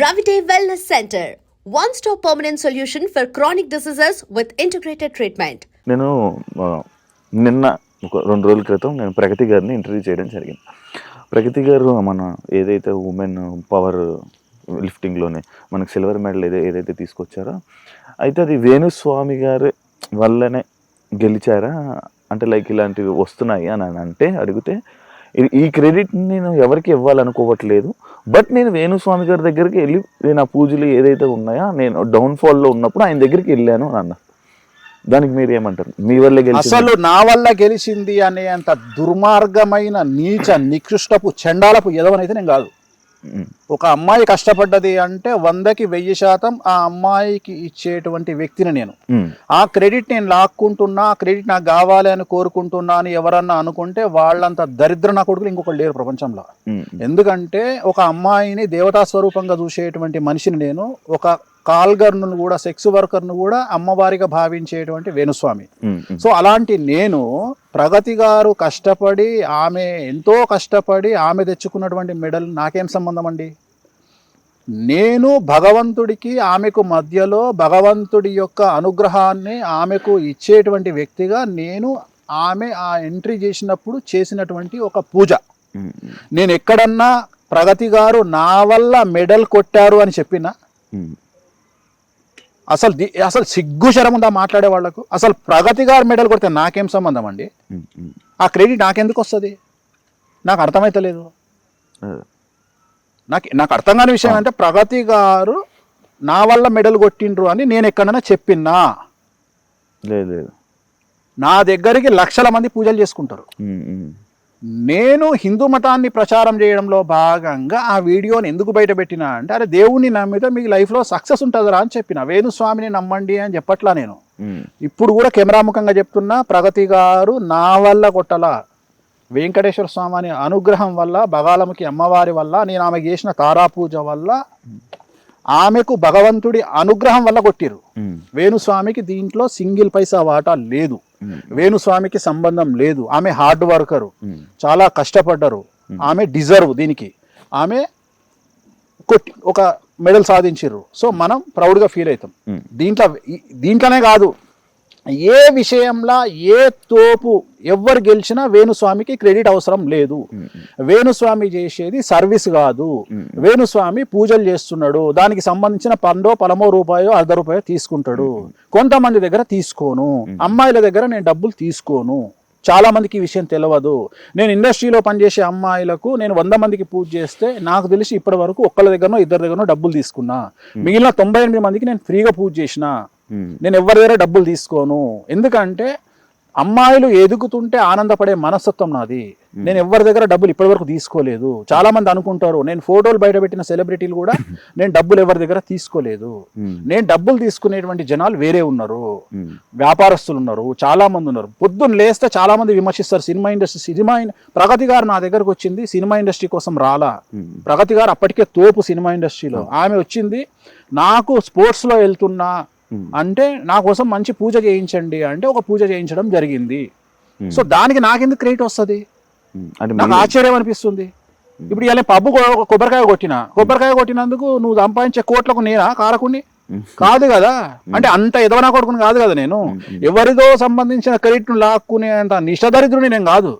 Ravite Wellness Center, one-stop permanent solution for chronic diseases with integrated treatment. నేను నిన్న ఒక 2 రోజుల క్రితం నేను ప్రగతి గారిని ఇంటర్వ్యూ చేయడం జరిగింది. ప్రగతి గారు మన ఏదైతే ఉమెన్ పవర్ లిఫ్టింగ్లోనే మనకు సిల్వర్ మెడల్ ఏదైతే తీసుకొచ్చారో, అయితే అది వేణుస్వామి గారి వల్లనే గెలిచారా అంటే లైక్ ఇలాంటివి వస్తున్నాయి అని అంటే అడిగితే, ఈ క్రెడిట్ నేను ఎవరికి ఇవ్వాలనుకోవట్లేదు, బట్ నేను వేణుస్వామి గారి దగ్గరికి వెళ్ళి నా పూజలు ఏదైతే ఉన్నాయో నేను డౌన్ఫాల్లో ఉన్నప్పుడు ఆయన దగ్గరికి వెళ్ళాను అని అన్న. దానికి మీరు ఏమంటారు? మీ వల్లే గెలిచింది, అసలు నా వల్ల గెలిచింది అనే అంత దుర్మార్గమైన నీచ నికృష్టపు చండాలపు ఎదవనైతే నేను కాదు. ఒక అమ్మాయి కష్టపడ్డది అంటే 100కి 1000% ఆ అమ్మాయికి ఇచ్చేటువంటి వ్యక్తిని నేను. ఆ క్రెడిట్ నేను లాక్కుంటున్నా, ఆ క్రెడిట్ నాకు కావాలి అని కోరుకుంటున్నా అని ఎవరన్నా అనుకుంటే వాళ్ళంత దరిద్ర నా కొడుకులు ఇంకొకరు లేరు ప్రపంచంలో. ఎందుకంటే ఒక అమ్మాయిని దేవతా స్వరూపంగా చూసేటువంటి మనిషిని నేను, ఒక కాల్గర్ను కూడా, సెక్స్ వర్కర్ను కూడా అమ్మవారిగా భావించేటువంటి వేణుస్వామి. సో అలాంటి నేను ప్రగతి గారు కష్టపడి, ఆమె ఎంతో కష్టపడి ఆమె తెచ్చుకున్నటువంటి మెడల్ నాకేం సంబంధం అండి? నేను భగవంతుడికి ఆమెకు మధ్యలో భగవంతుడి యొక్క అనుగ్రహాన్ని ఆమెకు ఇచ్చేటువంటి వ్యక్తిగా నేను ఆమె ఆ ఎంట్రీ చేసినప్పుడు చేసినటువంటి ఒక పూజ. నేను ఎక్కడన్నా ప్రగతి గారు నా వల్ల మెడల్ కొట్టారు అని చెప్పినా అసలు సిగ్గు శరం ఉందా మాట్లాడే వాళ్లకు? అసలు ప్రగతి గారు మెడల్ కొడితే నాకేం సంబంధం అండి? ఆ క్రెడిట్ నాకెందుకు వస్తుంది? నాకు అర్థమైతలేదు. నాకు అర్థం కాని విషయం అంటే, ప్రగతి గారు నా వల్ల మెడల్ కొట్టిండ్రు అని నేను ఎక్కడైనా చెప్పినా? లేదు. నా దగ్గరికి లక్షల మంది పూజలు చేసుకుంటారు. నేను హిందూ మతాన్ని ప్రచారం చేయడంలో భాగంగా ఆ వీడియోని ఎందుకు బయట పెట్టినా అంటే, అరే దేవుణ్ణి నమ్మితే మీకు లైఫ్లో సక్సెస్ ఉంటుందిరా అని చెప్పిన. వేణుస్వామిని నమ్మండి అని చెప్పట్లా నేను. ఇప్పుడు కూడా కెమెరాముఖంగా చెప్తున్నా, ప్రగతి గారు నా వల్ల కొట్టలా, వెంకటేశ్వర స్వామి అనుగ్రహం వల్ల, బగాలముఖి అమ్మవారి వల్ల, నేను ఆమెకు చేసిన తారా పూజ వల్ల, ఆమెకు భగవంతుడి అనుగ్రహం వల్ల కొట్టిరు. వేణుస్వామికి దీంట్లో సింగిల్ పైసా వాటా లేదు. వేణుస్వామికి సంబంధం లేదు. ఆమె హార్డ్ వర్కరు, చాలా కష్టపడ్డరు, ఆమె డిజర్వ్ దీనికి. ఆమె కొట్టి ఒక మెడల్ సాధించారు. సో మనం ప్రౌడ్గా ఫీల్ అవుతాం. దీంట్లోనే కాదు, ఏ విషయంలో ఏ తోపు ఎవరు గెలిచినా వేణుస్వామికి క్రెడిట్ అవసరం లేదు. వేణుస్వామి చేసేది సర్వీస్ కాదు. వేణుస్వామి పూజలు చేస్తున్నాడు, దానికి సంబంధించిన పలమో రూపాయో ₹1 తీసుకుంటాడు. కొంతమంది దగ్గర తీసుకోను, అమ్మాయిల దగ్గర నేను డబ్బులు తీసుకోను. చాలా మందికి ఈ విషయం తెలియదు. నేను ఇండస్ట్రీలో పనిచేసే అమ్మాయిలకు నేను 100 మందికి పూజ చేస్తే నాకు తెలిసి ఇప్పటి వరకు ఒక్కళ్ళ దగ్గరనో 2 దగ్గరనో డబ్బులు తీసుకున్నా. మిగిలిన 98 మందికి నేను ఫ్రీగా పూజ చేసిన. నేను ఎవరి దగ్గర డబ్బులు తీసుకోను. ఎందుకంటే అమ్మాయిలు ఎదుగుతుంటే ఆనందపడే మనస్తత్వం నాది. నేను ఎవరి దగ్గర డబ్బులు ఇప్పటి వరకు తీసుకోలేదు. చాలా మంది అనుకుంటారు నేను ఫోటోలు బయట పెట్టిన సెలబ్రిటీలు కూడా నేను డబ్బులు ఎవరి దగ్గర తీసుకోలేదు. నేను డబ్బులు తీసుకునేటువంటి జనాలు వేరే ఉన్నారు, వ్యాపారస్తులు ఉన్నారు, చాలా మంది ఉన్నారు. పొద్దున్న లేస్తే చాలా మంది విమర్శిస్తారు సినిమా ఇండస్ట్రీ. ప్రగతి గారు నా దగ్గరకు వచ్చింది సినిమా ఇండస్ట్రీ కోసం రాలా. ప్రగతి గారు అప్పటికే తోపు సినిమా ఇండస్ట్రీలో. ఆమె వచ్చింది నాకు స్పోర్ట్స్లో వెళ్తున్నా అంటే నా కోసం మంచి పూజ చేయించండి అంటే ఒక పూజ చేయించడం జరిగింది. సో దానికి నాకెందుకు క్రెడిట్ వస్తుంది? నాకు ఆశ్చర్యం అనిపిస్తుంది. ఇప్పుడు ఇలా పబ్బు కొబ్బరికాయ కొట్టినందుకు నువ్వు సంపాదించే కోట్లకు నేనా కారకుని? కాదు కదా. అంటే అంత ఎదవనా కొడుకుని కాదు కదా నేను. ఎవరిదో సంబంధించిన క్రెడిట్ లాక్కునే అంత నిష్టదరిద్రుని నేను కాదు.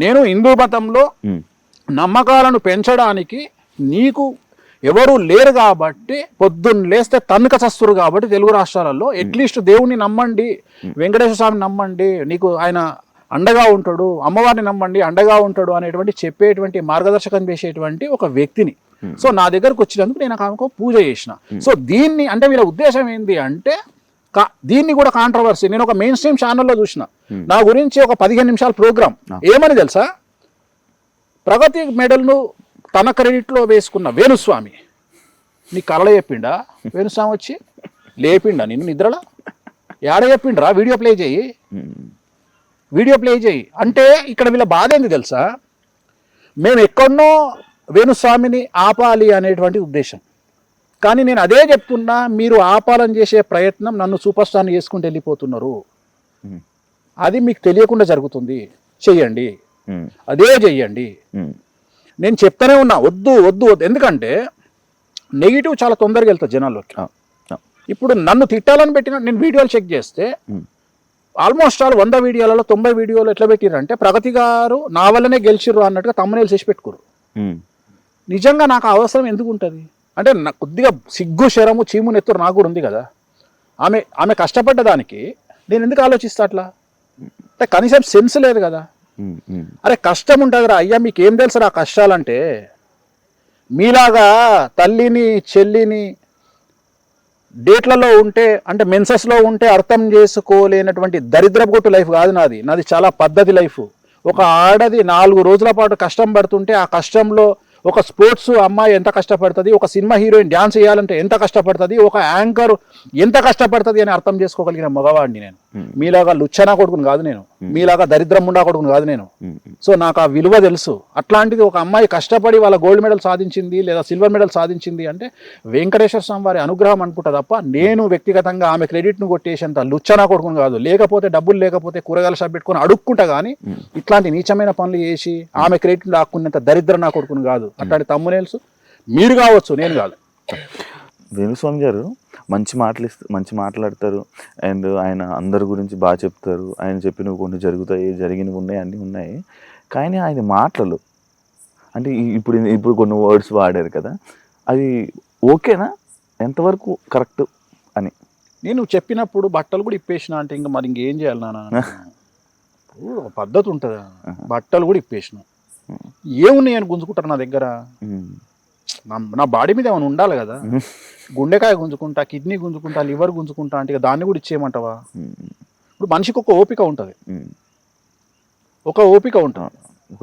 నేను హిందూ మతంలో నమ్మకాలను పెంచడానికి నీకు ఎవరు లేరు కాబట్టి, పొద్దున్న లేస్తే తన్నుక చస్తురు కాబట్టి తెలుగు రాష్ట్రాలలో అట్లీస్ట్ దేవుణ్ణి నమ్మండి, వెంకటేశ్వర స్వామిని నమ్మండి, నీకు ఆయన అండగా ఉంటాడు, అమ్మవారిని నమ్మండి అండగా ఉంటాడు అనేటువంటి చెప్పేటువంటి మార్గదర్శకం చేసేటువంటి ఒక వ్యక్తిని. సో నా దగ్గరకు వచ్చినందుకు నేను ఆమెకు పూజ చేసిన. సో దీన్ని అంటే వీళ్ళ ఉద్దేశం ఏంటి అంటే, దీన్ని కూడా కాంట్రవర్సీ. నేను ఒక మెయిన్ స్ట్రీమ్ ఛానల్లో చూసిన, నా గురించి ఒక 15 నిమిషాల ప్రోగ్రామ్. ఏమని తెలుసా? ప్రగతి మెడల్ను తన క్రెడిట్లో వేసుకున్న వేణుస్వామి నీ కళ చెప్పిండా? వేణుస్వామి వచ్చి లేపిండా నిన్ను నిద్రలో? ఏడ చెప్పిండ్రా? వీడియో ప్లే చేయి అంటే ఇక్కడ వీళ్ళ బాధ ఏంది తెలుసా? మేము ఎక్కడనో వేణుస్వామిని ఆపాలి అనేటువంటి ఉద్దేశం. కానీ నేను అదే చెప్తున్నా, మీరు ఆపాలని చేసే ప్రయత్నం నన్ను సూపర్ స్టార్ని చేసుకుంటూ వెళ్ళిపోతున్నారు. అది మీకు తెలియకుండా జరుగుతుంది. చెయ్యండి, అదే చెయ్యండి. నేను చెప్తానే ఉన్నా, వద్దు. ఎందుకంటే నెగిటివ్ చాలా తొందరగా వెళ్తుంది జనాల్లోకి. ఇప్పుడు నన్ను తిట్టాలని పెట్టిన నేను వీడియోలు చెక్ చేస్తే ఆల్మోస్ట్ ఆల్ 100 వీడియోలలో 90 వీడియోలు ఎట్లా పెట్టిరంటే ప్రగతి గారు నా వల్లనే గెలిచిర్రు అన్నట్టుగా తమ్మునేలు చేసి పెట్టుకోరు. నిజంగా నాకు అవసరం ఎందుకు ఉంటుంది అంటే నాకు కొద్దిగా సిగ్గు శరము చీము నెత్తురు నాకు కూడా ఉంది కదా. ఆమె కష్టపడ్డ దానికి నేను ఎందుకు ఆలోచిస్తా అట్లా అంటే కనీసం సెన్స్ లేదు కదా. అరే కష్టం ఉంటుంది రా అయ్యా, మీకు ఏం తెలుసు రా కష్టాలంటే. మీలాగా తల్లిని చెల్లిని డేట్లలో ఉంటే అంటే మెన్సెస్లో ఉంటే అర్థం చేసుకోలేనటువంటి దరిద్రపుకొట్టు లైఫ్ కాదు నాది చాలా పద్ధతి లైఫ్. ఒక ఆడది 4 రోజుల పాటు కష్టం పడుతుంటే ఆ కష్టంలో ఒక స్పోర్ట్స్ అమ్మాయి ఎంత కష్టపడుతుంది, ఒక సినిమా హీరోయిన్ డ్యాన్స్ చేయాలంటే ఎంత కష్టపడుతుంది, ఒక యాంకర్ ఎంత కష్టపడుతుంది అని అర్థం చేసుకోగలిగిన మగవాడిని నేను. మీలాగా లుచ్చనా కొడుకుని కాదు నేను, మీలాగా దరిద్రం ముండా కొడుకుని కాదు నేను. సో నాకు ఆ విలువ తెలుసు. అట్లాంటిది ఒక అమ్మాయి కష్టపడి వాళ్ళ గోల్డ్ మెడల్ సాధించింది లేదా సిల్వర్ మెడల్ సాధించింది అంటే వెంకటేశ్వర స్వామి వారి అనుగ్రహం అనుకుంటా తప్ప నేను వ్యక్తిగతంగా ఆమె క్రెడిట్ను కొట్టేసేంత లుచ్చనా కొడుకుని కాదు. లేకపోతే డబ్బులు లేకపోతే కూరగాయల షాప్ పెట్టుకొని అడుక్కుంటా కానీ ఇట్లాంటి నీచమైన పనులు చేసి ఆమె క్రెడిట్ దాక్కున్నంత దరిద్రం నా కొడుకుని కాదు. అట్లాంటి తమ్మునేల్స్ మీరు కావచ్చు, నేను కాదు. వేణుస్వామి గారు మంచి మాట్లాడతారు అండ్ ఆయన అందరి గురించి బాగా చెప్తారు. ఆయన చెప్పినవి కొన్ని జరుగుతాయి, జరిగినవి ఉన్నాయి, అన్నీ ఉన్నాయి. కానీ ఆయన మాటలు అంటే ఇప్పుడు కొన్ని వర్డ్స్ వాడారు కదా, అది ఓకేనా, ఎంతవరకు కరెక్ట్ అని నేను చెప్పినప్పుడు బట్టలు కూడా ఇప్పేసిన అంటే ఇంకా మరి ఇంకేం చేయాలి నాన్న, పద్ధతి ఉంటుంది. బట్టలు కూడా ఇప్పేసిన ఏమున్నాయి అని గుంజుకుంటారు నా దగ్గర. నా బాడీ మీద ఏమైనా ఉండాలి కదా. గుండెకాయ గుంజుకుంటా, కిడ్నీ గుంజుకుంటా, లివర్ గుంజుకుంటా అంటే దాన్ని కూడా ఇచ్చేయమంటావా? ఇప్పుడు మనిషికి ఒక ఓపిక ఉంటుంది, ఒక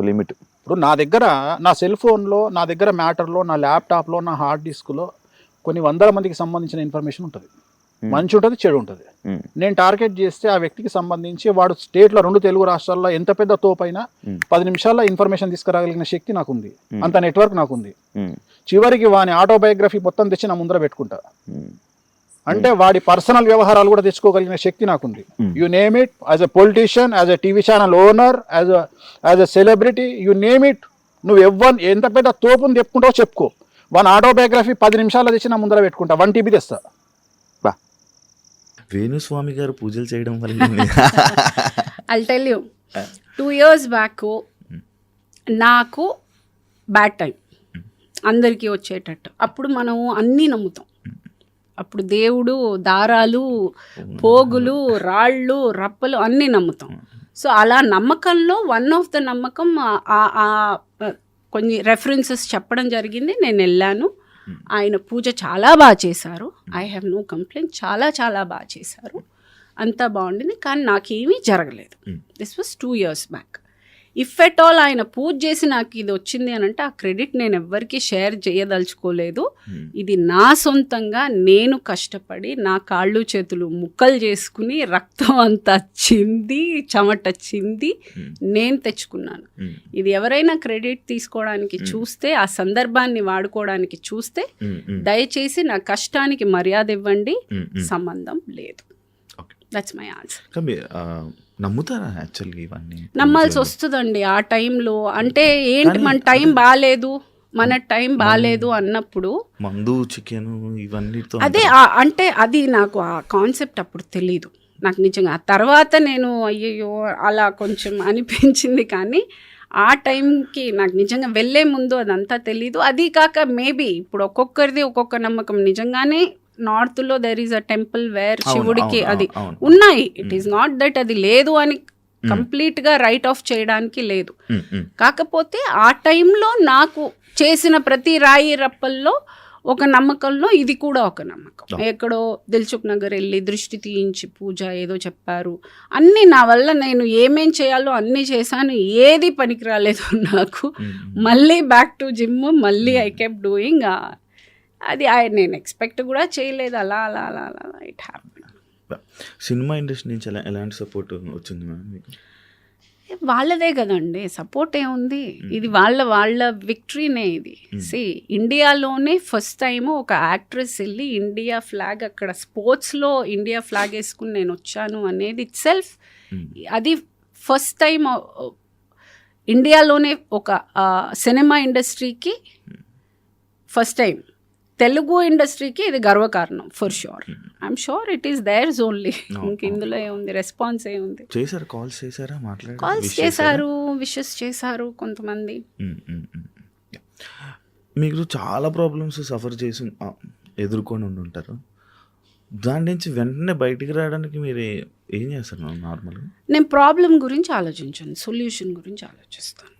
లిమిట్. ఇప్పుడు నా దగ్గర నా సెల్ ఫోన్లో, నా దగ్గర మ్యాటర్లో, నా ల్యాప్టాప్లో, నా హార్డ్ డిస్క్లో కొన్ని 100 మందికి సంబంధించిన ఇన్ఫర్మేషన్ ఉంటుంది. మంచి ఉంటుంది, చెడు ఉంటుంది. నేను టార్గెట్ చేస్తే ఆ వ్యక్తికి సంబంధించి వాడు స్టేట్లో 2 తెలుగు రాష్ట్రాల్లో ఎంత పెద్ద తోపైనా 10 నిమిషాల్లో ఇన్ఫర్మేషన్ తీసుకురాగలిగిన శక్తి నాకుంది, అంత నెట్వర్క్ నాకుంది. చివరికి వాని ఆటోబయోగ్రఫీ మొత్తం తెచ్చి నా ముందర పెట్టుకుంటా. అంటే వాడి పర్సనల్ వ్యవహారాలు కూడా తెచ్చుకోగలిగిన శక్తి నాకుంది. You name it, as a politician, as a TV channel owner, as a celebrity, you name it. నువ్వు ఎంత పెద్ద తోపుని చెప్పుకుంటావో చెప్పుకో. వాని ఆటోబయోగ్రఫీ 10 నిమిషాల్లో తెచ్చి నా ముందర పెట్టుకుంటా. 1 TB తెస్తా. వేణుస్వామి గారు పూజలు చేయడం వల్ల I'll tell you, 2 years back నాకు బ్యాడ్ టైం అందరికీ వచ్చేటట్టు. అప్పుడు మనం అన్నీ నమ్ముతాం. అప్పుడు దేవుడు, దారాలు, పోగులు, రాళ్ళు, రప్పలు అన్నీ నమ్ముతాం. సో అలా నమ్మకంలో వన్ ఆఫ్ ద నమ్మకం కొన్ని రెఫరెన్సెస్ చెప్పడం జరిగింది. నేను వెళ్ళాను. ఆయన పూజ చాలా బాగా చేశారు. I have no complaint. చాలా చాలా బాగా చేశారు, అంతా బాగుండింది. కానీ నాకేమీ జరగలేదు. This was 2 years back. If at all ఆయన పూజ చేసి నాకు ఇది వచ్చింది అని అంటే ఆ క్రెడిట్ నేను ఎవ్వరికీ షేర్ చేయదలుచుకోలేదు. ఇది నా సొంతంగా నేను కష్టపడి నా కాళ్ళు చేతులు ముక్కలు చేసుకుని రక్తం అంతా చింది చెమట చింది నేను తెచ్చుకున్నాను. ఇది ఎవరైనా క్రెడిట్ తీసుకోవడానికి చూస్తే, ఆ సందర్భాన్ని వాడుకోవడానికి చూస్తే దయచేసి నా కష్టానికి మర్యాద ఇవ్వండి, సంబంధం లేదు. That's my answer. నమ్ముతారా యాక్చువల్గా ఇవన్నీ? నమ్మాల్సి వస్తుందండి ఆ టైంలో. అంటే ఏంటి, మన టైం బాగాలేదు అన్నప్పుడు మందు, చికెన్ ఇవన్నీ అదే అంటే అది నాకు ఆ కాన్సెప్ట్ అప్పుడు తెలీదు నాకు నిజంగా. ఆ తర్వాత నేను అయ్యయ్యో అలా కొంచెం అనిపించింది. కానీ ఆ టైంకి నాకు నిజంగా వెళ్ళే ముందు అదంతా తెలీదు. అది కాక మేబీ ఇప్పుడు ఒక్కొక్కరిది ఒక్కొక్క నమ్మకం. నిజంగానే నార్త్లో there is a temple where శివుడికి అది ఉన్నాయి. ఇట్ ఈస్ నాట్ దట్ అది లేదు అని కంప్లీట్గా రైట్ ఆఫ్ చేయడానికి లేదు. కాకపోతే ఆ టైంలో నాకు చేసిన ప్రతి రాయి రప్పల్లో ఒక నమ్మకంలో ఇది కూడా ఒక నమ్మకం. ఎక్కడో దిల్సుఖ్ నగర్ వెళ్ళి దృష్టి తీయించి పూజ ఏదో చెప్పారు. అన్నీ నా వల్ల నేను ఏమేం చేయాలో అన్నీ చేశాను. ఏది పనికి రాలేదు నాకు. మళ్ళీ బ్యాక్ టు జిమ్, మళ్ళీ ఐ కెప్ డూయింగ్. అది నేను ఎక్స్పెక్ట్ కూడా చేయలేదు. అలా అలా అలా అలా ఇట్ హ్యాపెన్. సినిమా ఇండస్ట్రీ నుంచి ఎలాంటి సపోర్ట్ వచ్చింది మేడం మీకు? వాళ్ళదే కదండి సపోర్ట్. ఏముంది, ఇది వాళ్ళ విక్టరీనే ఇది. ఇండియాలోనే ఫస్ట్ టైం ఒక యాక్ట్రెస్ వెళ్ళి ఇండియా ఫ్లాగ్ అక్కడ స్పోర్ట్స్లో ఇండియా ఫ్లాగ్ వేసుకుని నేను వచ్చాను అనేది ఇట్ సెల్ఫ్, అది ఫస్ట్ టైం ఇండియాలోనే ఒక సినిమా ఇండస్ట్రీకి ఫస్ట్ టైం తెలుగు ఇండస్ట్రీకి ఇది గర్వకారణం for sure. I'm sure it is there's only. ఇంక ఇందులో ఏముంది, రెస్పాన్స్ ఏముంది. చేశారు, కాల్స్ చేశారా, మాట్లాడారు, కాల్స్ చేశారు, విషెస్ చేశారు కొంతమంది. మీరు చాలా ప్రాబ్లమ్స్ సఫర్ చేసి ఎదుర్కొని ఉంటారు. దాని నుంచి వెంటనే బయటికి రావడానికి మీరు ఏం చేస్తారు నార్మల్గా? నేను ప్రాబ్లం గురించి ఆలోచించాను, సొల్యూషన్ గురించి ఆలోచిస్తాను.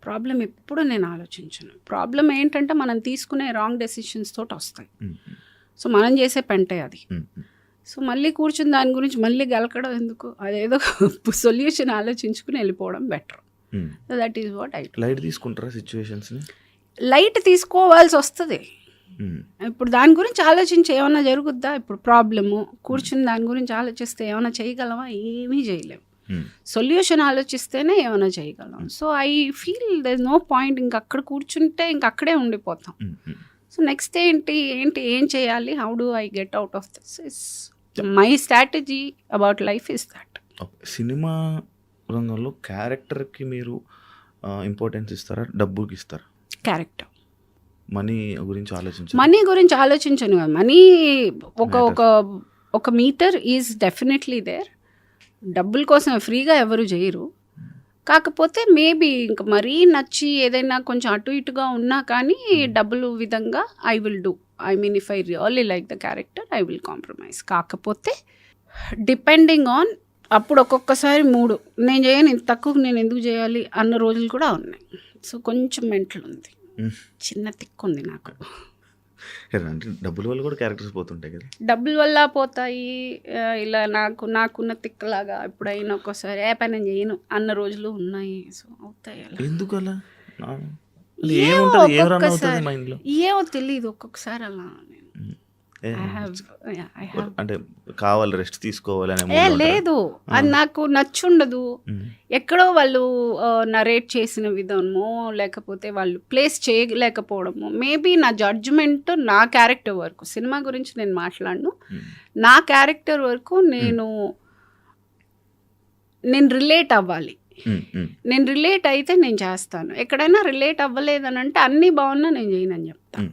ప్రాబ్లం ఎప్పుడు నేను ఆలోచించను. ప్రాబ్లం ఏంటంటే మనం తీసుకునే రాంగ్ డెసిషన్స్ తోటి వస్తాయి. సో మనం చేసే పెంటే అది. సో మళ్ళీ కూర్చుని దాని గురించి మళ్ళీ గెలకడం ఎందుకు, అదేదో సొల్యూషన్ ఆలోచించుకుని వెళ్ళిపోవడం better. So that is what I. Light తీసుకుంటారా సిచ్యువేషన్స్ని? లైట్ తీసుకోవాల్సి వస్తుంది. ఇప్పుడు దాని గురించి ఆలోచించి ఏమైనా జరుగుద్దా? ఇప్పుడు ప్రాబ్లము కూర్చుని దాని గురించి ఆలోచిస్తే ఏమైనా చేయగలమా? ఏమీ చేయలేము. సొల్యూషన్ ఆలోచిస్తేనే ఏమైనా చేయగలం. So I feel there is no point. ఇంక అక్కడ కూర్చుంటే ఇంక అక్కడే ఉండిపోతాం. సో నెక్స్ట్ ఏం చేయాలి, how do I get out of this is my strategy about life is that. Cinema రంగంలో క్యారెక్టర్కి మీరు ఇంపార్టెన్స్ ఇస్తారా, డబ్బుకి ఇస్తారా? క్యారెక్టర్. మనీ గురించి ఆలోచించను. మనీ ఒక మీటర్ ఈజ్ డెఫినెట్లీ దేర్. డబ్బుల కోసం ఫ్రీగా ఎవరు చేయరు. కాకపోతే మేబీ ఇంకా మరీ నచ్చి ఏదైనా కొంచెం అటు ఇటుగా ఉన్నా కానీ డబ్బులు విధంగా I will do. I mean if I really like the character I will compromise. కాకపోతే డిపెండింగ్ ఆన్ అప్పుడు ఒక్కొక్కసారి మూడు నేను చేయను, ఇంత తక్కువ నేను ఎందుకు చేయాలి అన్న రోజులు కూడా ఉన్నాయి. సో కొంచెం మెంటల్ ఉంది, చిన్న తిక్కు ఉంది నాకు. అంటే డబ్బుల వల్ల కూడా క్యారెక్టర్స్ పోతుంటాయి కదా? డబ్బుల వల్ల పోతాయి. ఇలా నాకున్న తిక్కలాగా ఎప్పుడైనా ఒక్కోసారి ఏ పని చేయను అన్న రోజులు ఉన్నాయి. సో అవుతాయి అలా. ఎందుకు అలా? ఏమో తెలియదు ఒక్కొక్కసారి అలా. అంటే కావాలి, రెస్ట్ తీసుకోవాలి లేదు, అది నాకు నచ్చుండదు. ఎక్కడో వాళ్ళు నరేట్ చేసిన విధమో లేకపోతే వాళ్ళు ప్లేస్ చేయలేకపోవడము. మేబీ నా జడ్జ్మెంట్ నా క్యారెక్టర్ వరకు, సినిమా గురించి నేను మాట్లాడను, నా క్యారెక్టర్ వరకు నేను రిలేట్ అవ్వాలి. నేను రిలేట్ అయితే నేను చేస్తాను. ఎక్కడైనా రిలేట్ అవ్వలేదని అంటే అన్నీ బాగున్నా నేను చేయనని చెప్తాను.